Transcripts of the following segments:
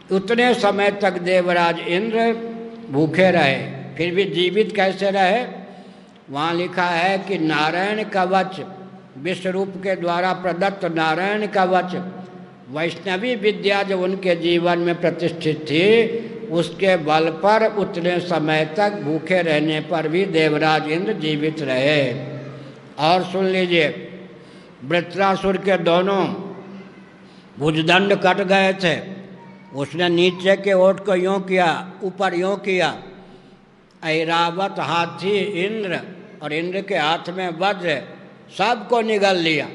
उतने समय तक देवराज इंद्र भूखे रहे, फिर भी जीवित कैसे रहे? वहाँ लिखा है कि नारायण कवच, विश्वरूप के द्वारा प्रदत्त नारायण कवच, वैष्णवी विद्या जो उनके जीवन में प्रतिष्ठित थी, उसके बल पर उतने समय तक भूखे रहने पर भी देवराज इंद्र जीवित रहे। और सुन लीजिए, वृत्रासुर के दोनों भुजदंड कट गए थे। उसने नीचे के ओठ को यूँ किया, ऊपर यूँ किया, ऐरावत हाथी इंद्र और इंद्र के हाथ में वज्र, सबको निगल लिया।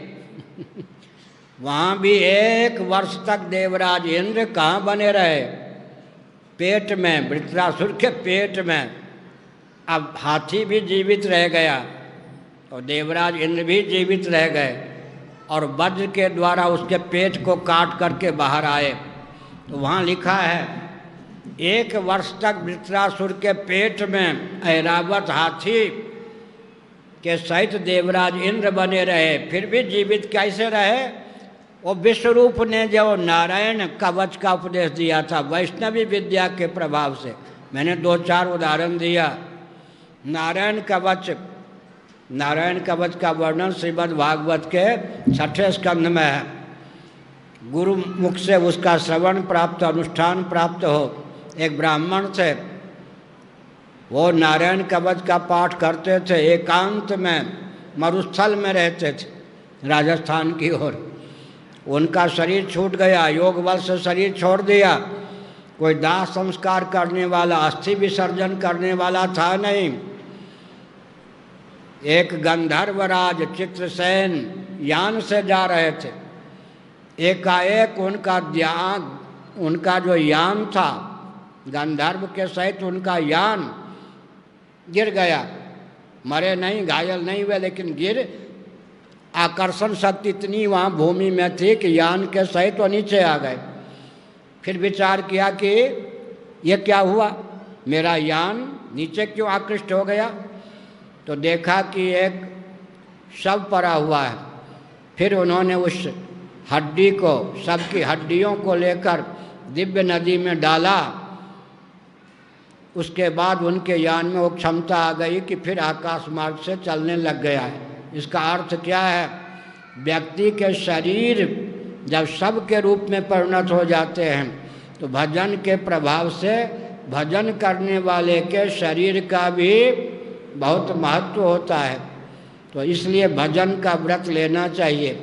वहाँ भी 1 वर्ष तक देवराज इंद्र कहाँ बने रहे? पेट में, वृत्रासुर के पेट में। अब हाथी भी जीवित रह गया और देवराज इंद्र भी जीवित रह गए और वज्र के द्वारा उसके पेट को काट करके बाहर आए। तो वहाँ लिखा है 1 वर्ष तक वृत्रासुर के पेट में ऐरावत हाथी के सहित देवराज इंद्र बने रहे, फिर भी जीवित कैसे रहे? वो विश्वरूप ने जो नारायण कवच का उपदेश दिया था वैष्णवी विद्या के प्रभाव से, मैंने 2-4 उदाहरण दिया। नारायण कवच का वर्णन श्रीमद् भागवत के 6ठे स्कंध में है। गुरु मुख से उसका श्रवण प्राप्त, अनुष्ठान प्राप्त हो। एक ब्राह्मण थे, वो नारायण कवच का पाठ करते थे, एकांत में मरुस्थल में रहते थे राजस्थान की ओर। उनका शरीर छूट गया, योग बल से शरीर छोड़ दिया। कोई दाह संस्कार करने वाला, अस्थि विसर्जन करने वाला था नहीं। एक गंधर्वराज चित्रसेन यान से जा रहे थे। एकाएक उनका जो यान था, गंधर्व के सहित उनका यान गिर गया। मरे नहीं, घायल नहीं हुए, लेकिन गिर, आकर्षण शक्ति इतनी वहाँ भूमि में थी कि यान के सहित वो नीचे आ गए। फिर विचार किया कि ये क्या हुआ, मेरा यान नीचे क्यों आकृष्ट हो गया? तो देखा कि एक शव पड़ा हुआ है। फिर उन्होंने उस हड्डी को, शव की हड्डियों को लेकर दिव्य नदी में डाला। उसके बाद उनके यान में वो क्षमता आ गई कि फिर आकाश मार्ग से चलने लग गया है। इसका अर्थ क्या है? व्यक्ति के शरीर जब शव के रूप में परिणत हो जाते हैं तो भजन के प्रभाव से भजन करने वाले के शरीर का भी बहुत महत्व होता है। तो इसलिए भजन का व्रत लेना चाहिए।